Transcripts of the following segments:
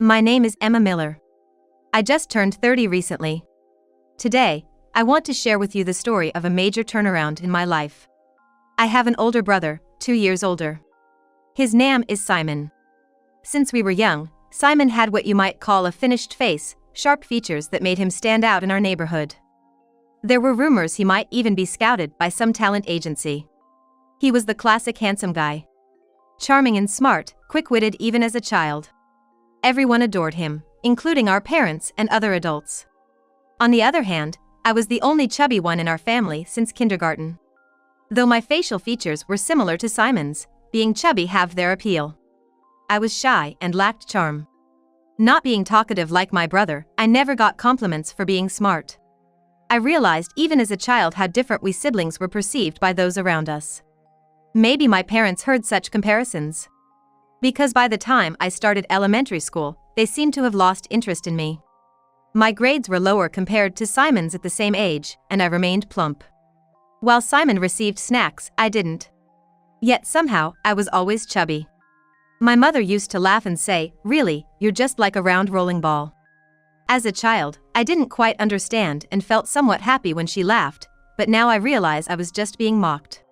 My name is Emma Miller. I just turned 30 recently. Today, I want to share with you the story of a major turnaround in my life. I have an older brother, 2 years older. His name is Simon. Since we were young, Simon had what you might call a finished face, sharp features that made him stand out in our neighborhood. There were rumors he might even be scouted by some talent agency. He was the classic handsome guy. Charming and smart, quick-witted even as a child. Everyone adored him, including our parents and other adults. On the other hand, I was the only chubby one in our family since kindergarten. Though my facial features were similar to Simon's, being chubby have their appeal. I was shy and lacked charm. Not being talkative like my brother, I never got compliments for being smart. I realized even as a child how different we siblings were perceived by those around us. Maybe my parents heard such comparisons. Because by the time I started elementary school, they seemed to have lost interest in me. My grades were lower compared to Simon's at the same age, and I remained plump. While Simon received snacks, I didn't. Yet somehow, I was always chubby. My mother used to laugh and say, "Really, you're just like a round rolling ball." As a child, I didn't quite understand and felt somewhat happy when she laughed, but now I realize I was just being mocked.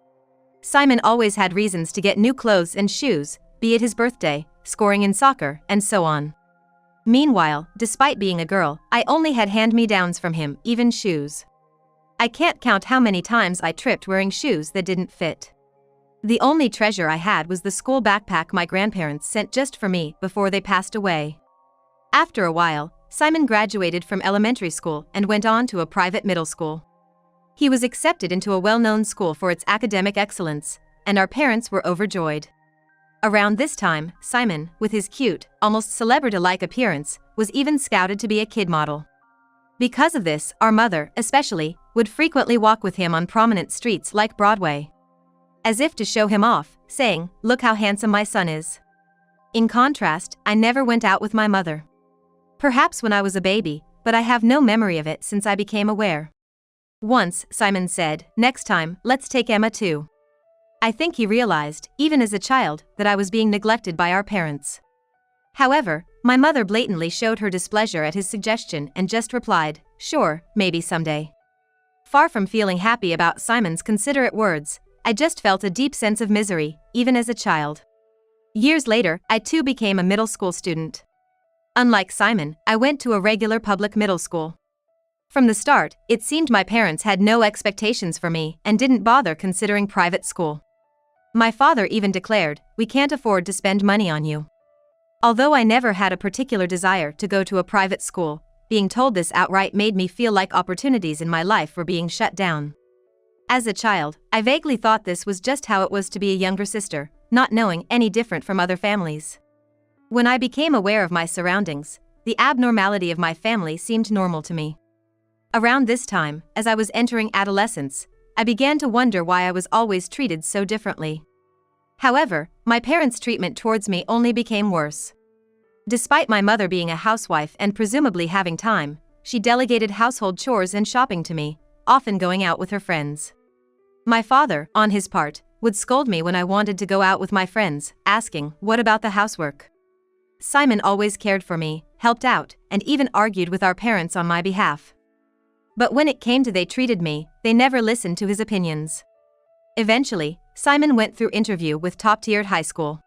Simon always had reasons to get new clothes and shoes, be it his birthday, scoring in soccer, and so on. Meanwhile, despite being a girl, I only had hand-me-downs from him, even shoes. I can't count how many times I tripped wearing shoes that didn't fit. The only treasure I had was the school backpack my grandparents sent just for me before they passed away. After a while, Simon graduated from elementary school and went on to a private middle school. He was accepted into a well-known school for its academic excellence, and our parents were overjoyed. Around this time, Simon, with his cute, almost celebrity-like appearance, was even scouted to be a kid model. Because of this, our mother, especially, would frequently walk with him on prominent streets like Broadway. As if to show him off, saying, "Look how handsome my son is." In contrast, I never went out with my mother. Perhaps when I was a baby, but I have no memory of it since I became aware. Once, Simon said, "Next time, let's take Emma too." I think he realized, even as a child, that I was being neglected by our parents. However, my mother blatantly showed her displeasure at his suggestion and just replied, "Sure, maybe someday." Far from feeling happy about Simon's considerate words, I just felt a deep sense of misery, even as a child. Years later, I too became a middle school student. Unlike Simon, I went to a regular public middle school. From the start, it seemed my parents had no expectations for me and didn't bother considering private school. My father even declared, "We can't afford to spend money on you." Although I never had a particular desire to go to a private school, being told this outright made me feel like opportunities in my life were being shut down. As a child, I vaguely thought this was just how it was to be a younger sister, not knowing any different from other families. When I became aware of my surroundings, the abnormality of my family seemed normal to me. Around this time, as I was entering adolescence, I began to wonder why I was always treated so differently. However, my parents' treatment towards me only became worse. Despite my mother being a housewife and presumably having time, she delegated household chores and shopping to me, often going out with her friends. My father, on his part, would scold me when I wanted to go out with my friends, asking, "What about the housework?" Simon always cared for me, helped out, and even argued with our parents on my behalf. But when it came to they treated me, they never listened to his opinions. Eventually, Simon went through interview with top-tiered high school.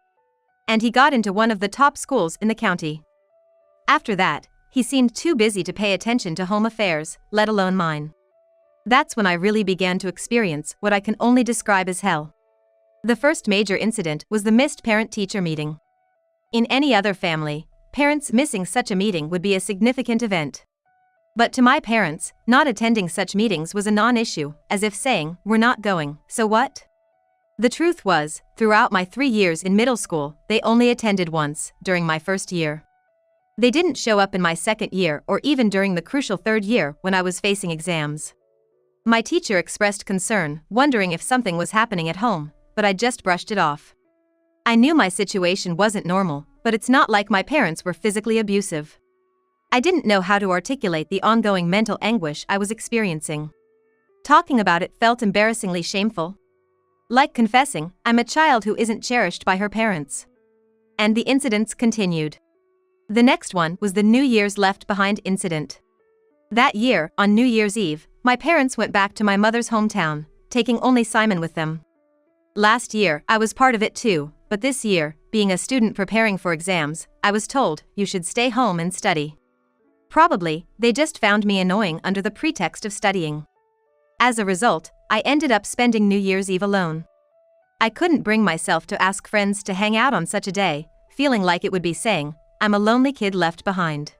And he got into one of the top schools in the county. After that, he seemed too busy to pay attention to home affairs, let alone mine. That's when I really began to experience what I can only describe as hell. The first major incident was the missed parent-teacher meeting. In any other family, parents missing such a meeting would be a significant event. But to my parents, not attending such meetings was a non-issue, as if saying, "We're not going, so what?" The truth was, throughout my 3 years in middle school, they only attended once, during my first year. They didn't show up in my second year or even during the crucial third year when I was facing exams. My teacher expressed concern, wondering if something was happening at home, but I just brushed it off. I knew my situation wasn't normal, but it's not like my parents were physically abusive. I didn't know how to articulate the ongoing mental anguish I was experiencing. Talking about it felt embarrassingly shameful. Like confessing, I'm a child who isn't cherished by her parents. And the incidents continued. The next one was the New Year's left behind incident. That year, on New Year's Eve, my parents went back to my mother's hometown, taking only Simon with them. Last year, I was part of it too, but this year, being a student preparing for exams, I was told, you should stay home and study. Probably, they just found me annoying under the pretext of studying. As a result, I ended up spending New Year's Eve alone. I couldn't bring myself to ask friends to hang out on such a day, feeling like it would be saying, I'm a lonely kid left behind.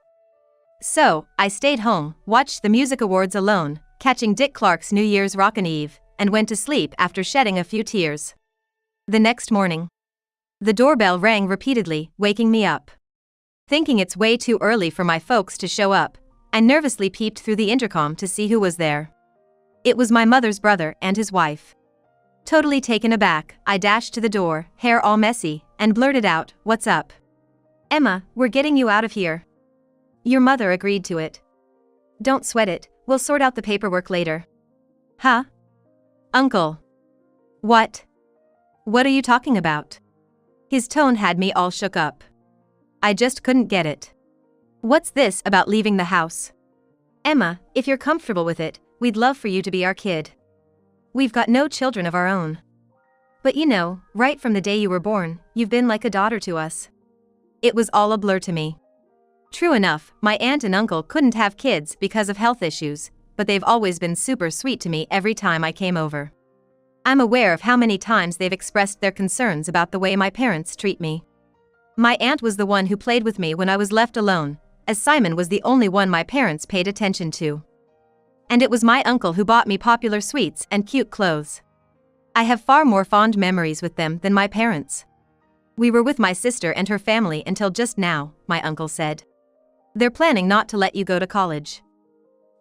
So, I stayed home, watched the music awards alone, catching Dick Clark's New Year's Rockin' Eve, and went to sleep after shedding a few tears. The next morning, the doorbell rang repeatedly, waking me up. Thinking it's way too early for my folks to show up, I nervously peeped through the intercom to see who was there. It was my mother's brother and his wife. Totally taken aback, I dashed to the door, hair all messy, and blurted out, "What's up?" "Emma, we're getting you out of here." Your mother agreed to it. "Don't sweat it, we'll sort out the paperwork later." "Huh? Uncle. What? What are you talking about?" His tone had me all shook up. I just couldn't get it. "What's this about leaving the house?" "Emma, if you're comfortable with it, we'd love for you to be our kid. We've got no children of our own. But you know, right from the day you were born, you've been like a daughter to us." It was all a blur to me. True enough, my aunt and uncle couldn't have kids because of health issues, but they've always been super sweet to me every time I came over. I'm aware of how many times they've expressed their concerns about the way my parents treat me. My aunt was the one who played with me when I was left alone, as Simon was the only one my parents paid attention to. And it was my uncle who bought me popular sweets and cute clothes. I have far more fond memories with them than my parents. "We were with my sister and her family until just now," my uncle said. "They're planning not to let you go to college.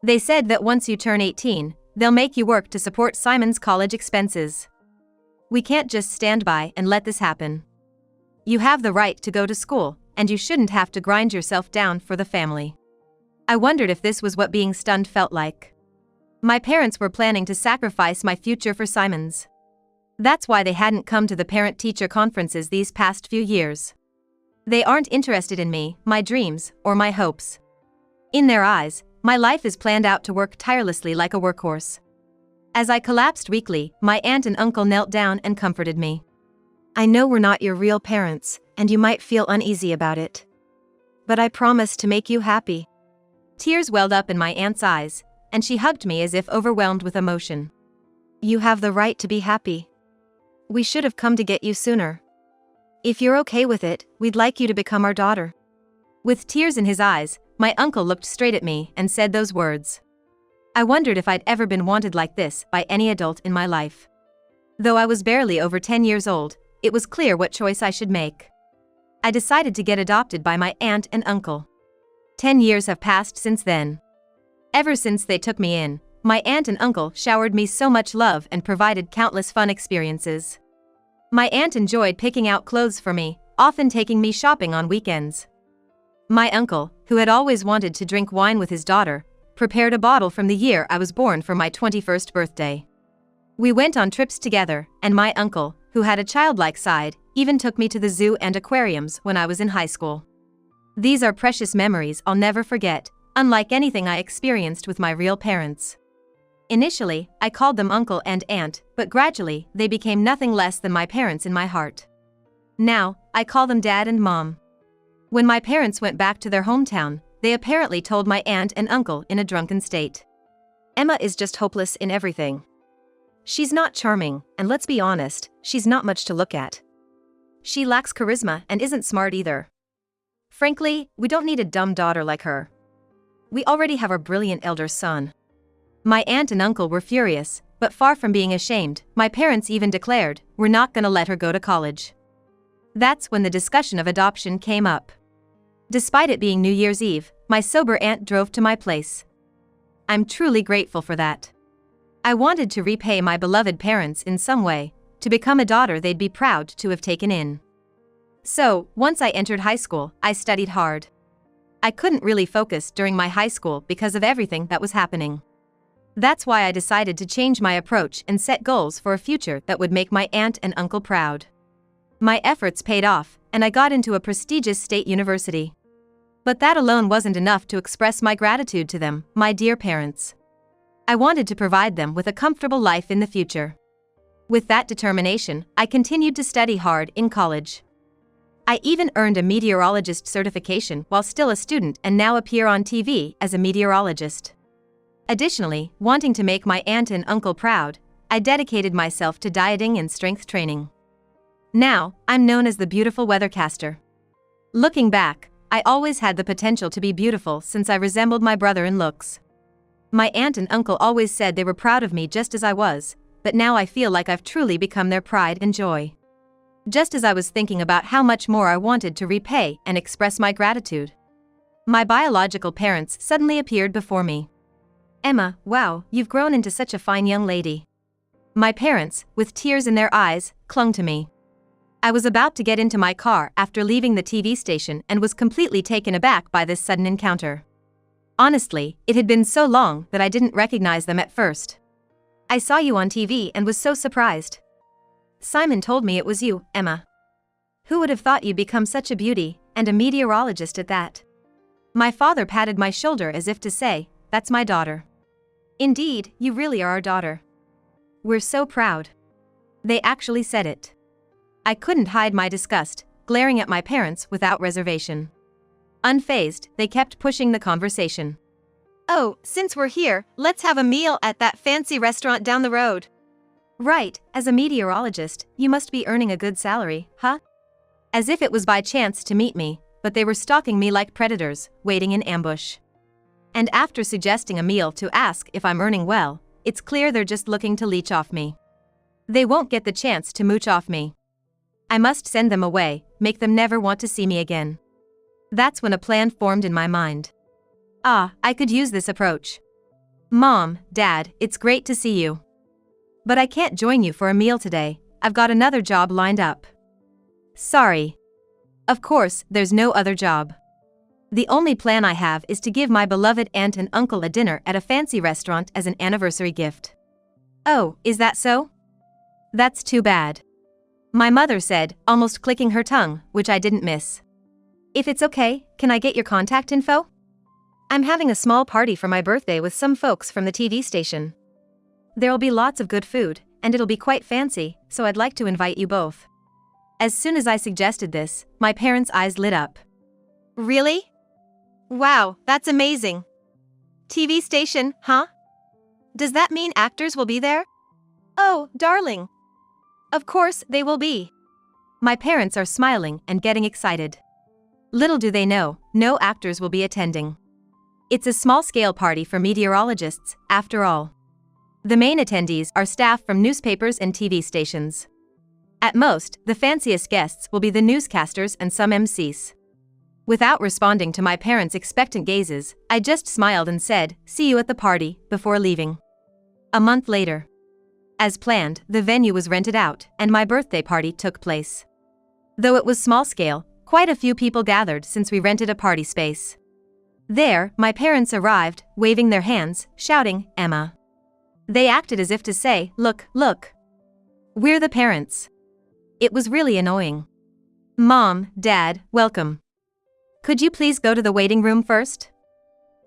They said that once you turn 18, they'll make you work to support Simon's college expenses. We can't just stand by and let this happen. You have the right to go to school, and you shouldn't have to grind yourself down for the family." I wondered if this was what being stunned felt like. My parents were planning to sacrifice my future for Simon's. That's why they hadn't come to the parent-teacher conferences these past few years. They aren't interested in me, my dreams, or my hopes. In their eyes, my life is planned out to work tirelessly like a workhorse. As I collapsed weakly, my aunt and uncle knelt down and comforted me. "I know we're not your real parents, and you might feel uneasy about it. But I promise to make you happy." Tears welled up in my aunt's eyes, and she hugged me as if overwhelmed with emotion. "You have the right to be happy. We should have come to get you sooner. If you're okay with it, we'd like you to become our daughter." With tears in his eyes, my uncle looked straight at me and said those words. I wondered if I'd ever been wanted like this by any adult in my life. Though I was barely over 10 years old, it was clear what choice I should make. I decided to get adopted by my aunt and uncle. 10 years have passed since then. Ever since they took me in, my aunt and uncle showered me so much love and provided countless fun experiences. My aunt enjoyed picking out clothes for me, often taking me shopping on weekends. My uncle, who had always wanted to drink wine with his daughter, prepared a bottle from the year I was born for my 21st birthday. We went on trips together, and my uncle, who had a childlike side, even took me to the zoo and aquariums when I was in high school. These are precious memories I'll never forget, unlike anything I experienced with my real parents. Initially, I called them uncle and aunt, but gradually, they became nothing less than my parents in my heart. Now, I call them dad and mom. When my parents went back to their hometown, they apparently told my aunt and uncle in a drunken state. "Emma is just hopeless in everything. She's not charming, and let's be honest, she's not much to look at. She lacks charisma and isn't smart either. Frankly, we don't need a dumb daughter like her. We already have our brilliant elder son." My aunt and uncle were furious, but far from being ashamed, my parents even declared, "We're not gonna let her go to college." That's when the discussion of adoption came up. Despite it being New Year's Eve, my sober aunt drove to my place. I'm truly grateful for that. I wanted to repay my beloved parents in some way, to become a daughter they'd be proud to have taken in. So, once I entered high school, I studied hard. I couldn't really focus during my high school because of everything that was happening. That's why I decided to change my approach and set goals for a future that would make my aunt and uncle proud. My efforts paid off, and I got into a prestigious state university. But that alone wasn't enough to express my gratitude to them, my dear parents. I wanted to provide them with a comfortable life in the future. With that determination, I continued to study hard in college. I even earned a meteorologist certification while still a student and now appear on TV as a meteorologist. Additionally, wanting to make my aunt and uncle proud, I dedicated myself to dieting and strength training. Now, I'm known as the beautiful weathercaster. Looking back, I always had the potential to be beautiful since I resembled my brother in looks. My aunt and uncle always said they were proud of me just as I was, but now I feel like I've truly become their pride and joy. Just as I was thinking about how much more I wanted to repay and express my gratitude, my biological parents suddenly appeared before me. "Emma, wow, you've grown into such a fine young lady." My parents, with tears in their eyes, clung to me. I was about to get into my car after leaving the TV station and was completely taken aback by this sudden encounter. Honestly, it had been so long that I didn't recognize them at first. "I saw you on TV and was so surprised. Simon told me it was you, Emma. Who would have thought you'd become such a beauty, and a meteorologist at that?" My father patted my shoulder as if to say, "That's my daughter. Indeed, you really are our daughter. We're so proud." They actually said it. I couldn't hide my disgust, glaring at my parents without reservation. Unfazed, they kept pushing the conversation. "Oh, since we're here, let's have a meal at that fancy restaurant down the road." "Right, as a meteorologist, you must be earning a good salary, huh?" As if it was by chance to meet me, but they were stalking me like predators, waiting in ambush. And after suggesting a meal to ask if I'm earning well, it's clear they're just looking to leech off me. They won't get the chance to mooch off me. I must send them away, make them never want to see me again. That's when a plan formed in my mind. I could use this approach. "Mom, Dad, it's great to see you. But I can't join you for a meal today, I've got another job lined up." "Sorry." Of course, there's no other job. The only plan I have is to give my beloved aunt and uncle a dinner at a fancy restaurant as an anniversary gift. "Oh, is that so? That's too bad," my mother said, almost clicking her tongue, which I didn't miss. "If it's okay, can I get your contact info? I'm having a small party for my birthday with some folks from the TV station. There'll be lots of good food, and it'll be quite fancy, so I'd like to invite you both." As soon as I suggested this, my parents' eyes lit up. "Really? Wow, that's amazing. TV station, huh? Does that mean actors will be there?" "Oh, darling. Of course they will be." My parents are smiling and getting excited. Little do they know, no actors will be attending. It's a small-scale party for meteorologists, after all. The main attendees are staff from newspapers and TV stations. At most, the fanciest guests will be the newscasters and some MCs. Without responding to my parents' expectant gazes, I just smiled and said, "See you at the party," before leaving. A month later. As planned, the venue was rented out, and my birthday party took place. Though it was small-scale, quite a few people gathered since we rented a party space. There, my parents arrived, waving their hands, shouting, "Emma." They acted as if to say, "Look, look. We're the parents." It was really annoying. "Mom, Dad, welcome. Could you please go to the waiting room first?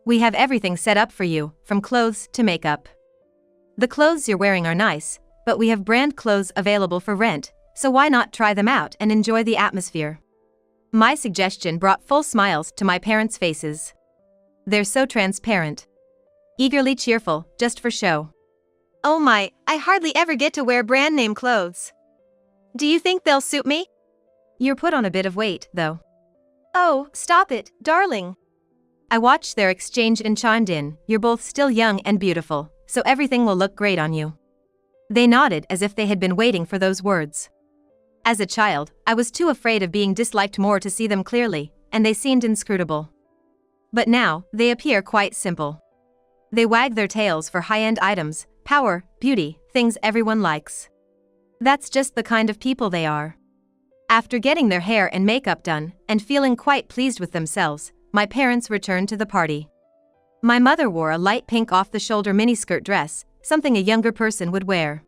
We have everything set up for you, from clothes to makeup. The clothes you're wearing are nice, but we have brand clothes available for rent, so why not try them out and enjoy the atmosphere?" My suggestion brought full smiles to my parents' faces. They're so transparent. Eagerly cheerful, just for show. "Oh my, I hardly ever get to wear brand name clothes. Do you think they'll suit me?" "You're put on a bit of weight, though." "Oh, stop it, darling." I watched their exchange and chimed in, "You're both still young and beautiful, so everything will look great on you." They nodded as if they had been waiting for those words. As a child, I was too afraid of being disliked more to see them clearly, and they seemed inscrutable. But now, they appear quite simple. They wag their tails for high-end items, power, beauty, things everyone likes. That's just the kind of people they are. After getting their hair and makeup done, and feeling quite pleased with themselves, my parents returned to the party. My mother wore a light pink off-the-shoulder miniskirt dress, something a younger person would wear.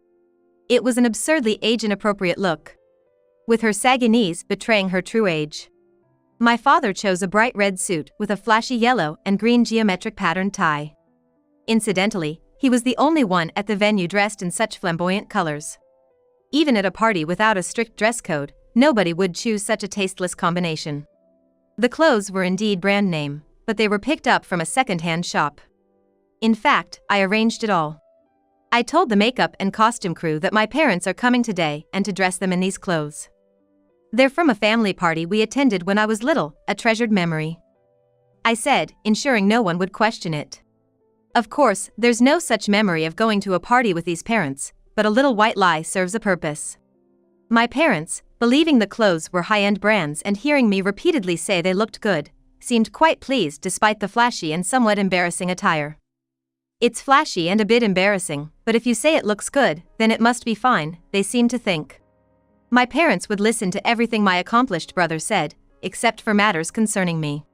It was an absurdly age-inappropriate look, with her saggy knees betraying her true age. My father chose a bright red suit with a flashy yellow and green geometric patterned tie. Incidentally, he was the only one at the venue dressed in such flamboyant colors. Even at a party without a strict dress code, nobody would choose such a tasteless combination. The clothes were indeed brand name, but they were picked up from a second-hand shop. In fact, I arranged it all. I told the makeup and costume crew that my parents are coming today and to dress them in these clothes. They're from a family party we attended when I was little, a treasured memory. I said, ensuring no one would question it. Of course, there's no such memory of going to a party with these parents, but a little white lie serves a purpose. My parents, believing the clothes were high-end brands and hearing me repeatedly say they looked good, seemed quite pleased despite the flashy and somewhat embarrassing attire. It's flashy and a bit embarrassing, but if you say it looks good, then it must be fine, they seemed to think. My parents would listen to everything my accomplished brother said, except for matters concerning me.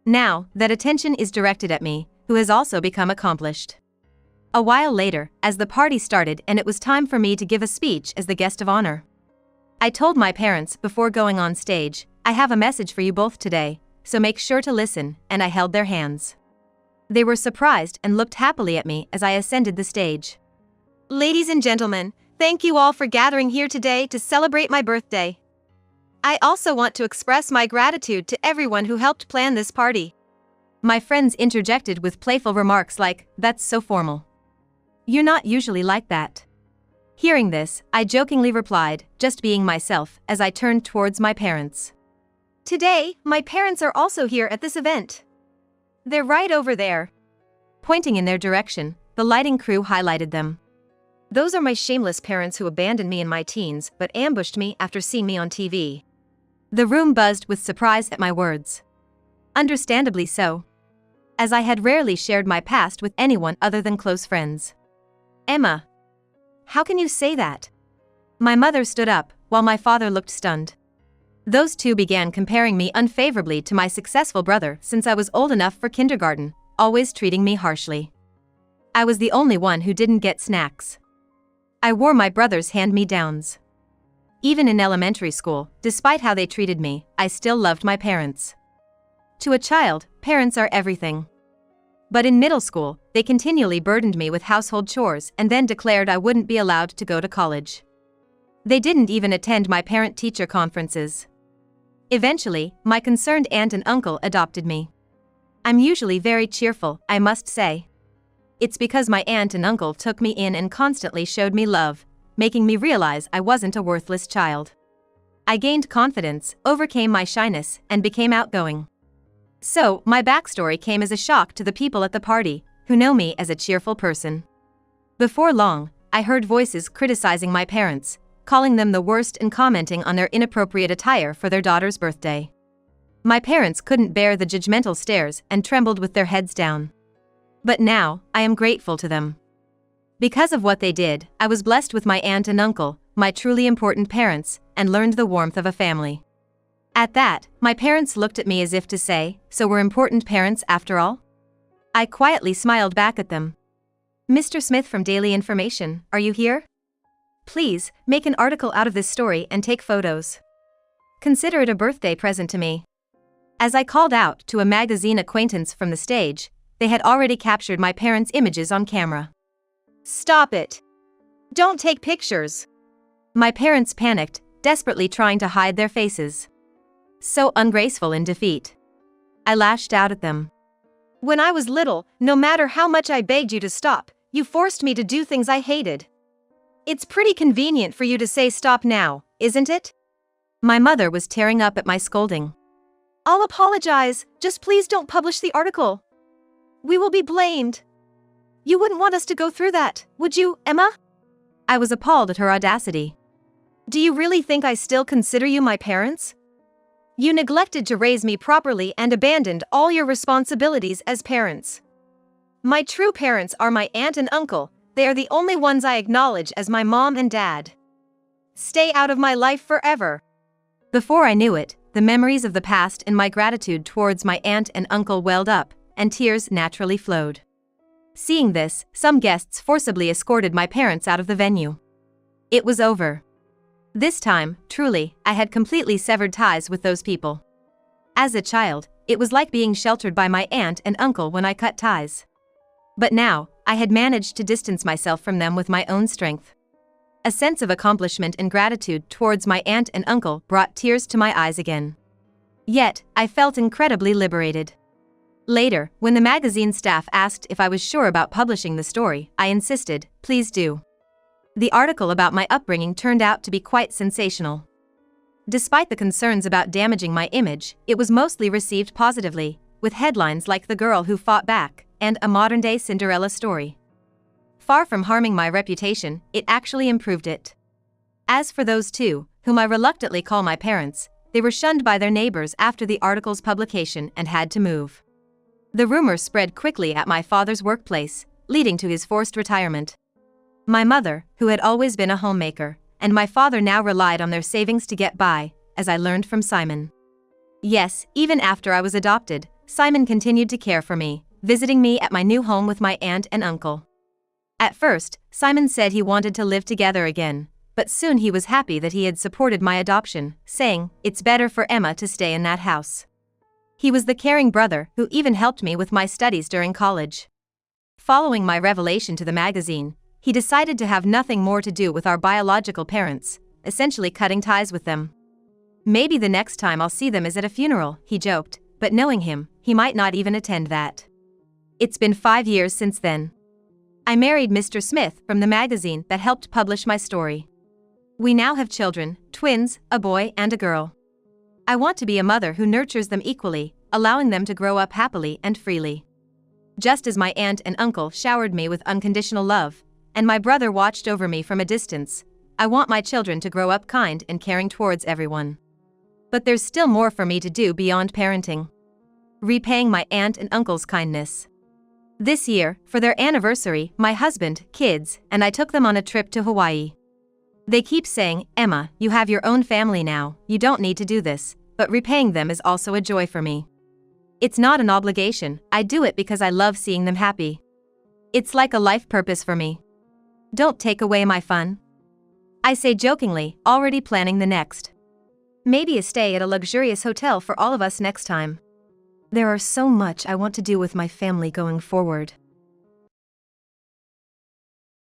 Now, that attention is directed at me, who has also become accomplished. A while later, as the party started and it was time for me to give a speech as the guest of honor, I told my parents before going on stage, I have a message for you both today, so make sure to listen, and I held their hands. They were surprised and looked happily at me as I ascended the stage. Ladies and gentlemen, thank you all for gathering here today to celebrate my birthday. I also want to express my gratitude to everyone who helped plan this party. My friends interjected with playful remarks like, "That's so formal. You're not usually like that." Hearing this, I jokingly replied, just being myself, as I turned towards my parents. Today, my parents are also here at this event. They're right over there. Pointing in their direction, the lighting crew highlighted them. Those are my shameless parents who abandoned me in my teens but ambushed me after seeing me on TV. The room buzzed with surprise at my words. Understandably so, as I had rarely shared my past with anyone other than close friends. Emma, how can you say that? My mother stood up, while my father looked stunned. Those two began comparing me unfavorably to my successful brother since I was old enough for kindergarten, always treating me harshly. I was the only one who didn't get snacks. I wore my brother's hand-me-downs. Even in elementary school, despite how they treated me, I still loved my parents. To a child, parents are everything. But in middle school, they continually burdened me with household chores and then declared I wouldn't be allowed to go to college. They didn't even attend my parent-teacher conferences. Eventually, my concerned aunt and uncle adopted me. I'm usually very cheerful, I must say. It's because my aunt and uncle took me in and constantly showed me love, making me realize I wasn't a worthless child. I gained confidence, overcame my shyness, and became outgoing. So, my backstory came as a shock to the people at the party, who know me as a cheerful person. Before long, I heard voices criticizing my parents, calling them the worst and commenting on their inappropriate attire for their daughter's birthday. My parents couldn't bear the judgmental stares and trembled with their heads down. But now, I am grateful to them. Because of what they did, I was blessed with my aunt and uncle, my truly important parents, and learned the warmth of a family. At that, my parents looked at me as if to say, "So we're important parents after all?" I quietly smiled back at them. "Mr. Smith from Daily Information, are you here? Please, make an article out of this story and take photos. Consider it a birthday present to me." As I called out to a magazine acquaintance from the stage, they had already captured my parents' images on camera. "Stop it! Don't take pictures!" My parents panicked, desperately trying to hide their faces. So ungraceful in defeat. I lashed out at them. "When I was little, no matter how much I begged you to stop, you forced me to do things I hated. It's pretty convenient for you to say stop now, isn't it?" My mother was tearing up at my scolding. "I'll apologize, just please don't publish the article. We will be blamed. You wouldn't want us to go through that, would you, Emma?" I was appalled at her audacity. "Do you really think I still consider you my parents? You neglected to raise me properly and abandoned all your responsibilities as parents. My true parents are my aunt and uncle, they are the only ones I acknowledge as my mom and dad. Stay out of my life forever." Before I knew it, the memories of the past and my gratitude towards my aunt and uncle welled up, and tears naturally flowed. Seeing this, some guests forcibly escorted my parents out of the venue. It was over. This time, truly, I had completely severed ties with those people. As a child, it was like being sheltered by my aunt and uncle when I cut ties. But now, I had managed to distance myself from them with my own strength. A sense of accomplishment and gratitude towards my aunt and uncle brought tears to my eyes again. Yet, I felt incredibly liberated. Later, when the magazine staff asked if I was sure about publishing the story, I insisted, "Please do." The article about my upbringing turned out to be quite sensational. Despite the concerns about damaging my image, it was mostly received positively, with headlines like "The Girl Who Fought Back" and "A Modern-Day Cinderella Story." Far from harming my reputation, it actually improved it. As for those two, whom I reluctantly call my parents, they were shunned by their neighbors after the article's publication and had to move. The rumor spread quickly at my father's workplace, leading to his forced retirement. My mother, who had always been a homemaker, and my father now relied on their savings to get by, as I learned from Simon. Yes, even after I was adopted, Simon continued to care for me, visiting me at my new home with my aunt and uncle. At first, Simon said he wanted to live together again, but soon he was happy that he had supported my adoption, saying, "It's better for Emma to stay in that house." He was the caring brother who even helped me with my studies during college. Following my revelation to the magazine, he decided to have nothing more to do with our biological parents, essentially cutting ties with them. "Maybe the next time I'll see them is at a funeral," he joked, but knowing him, he might not even attend that. It's been 5 years since then. I married Mr. Smith from the magazine that helped publish my story. We now have children, twins, a boy and a girl. I want to be a mother who nurtures them equally, allowing them to grow up happily and freely. Just as my aunt and uncle showered me with unconditional love, and my brother watched over me from a distance, I want my children to grow up kind and caring towards everyone. But there's still more for me to do beyond parenting. Repaying my aunt and uncle's kindness. This year, for their anniversary, my husband, kids, and I took them on a trip to Hawaii. They keep saying, "Emma, you have your own family now, you don't need to do this," but repaying them is also a joy for me. It's not an obligation, I do it because I love seeing them happy. It's like a life purpose for me. Don't take away my fun. I say jokingly, already planning the next. Maybe a stay at a luxurious hotel for all of us next time. There are so much I want to do with my family going forward.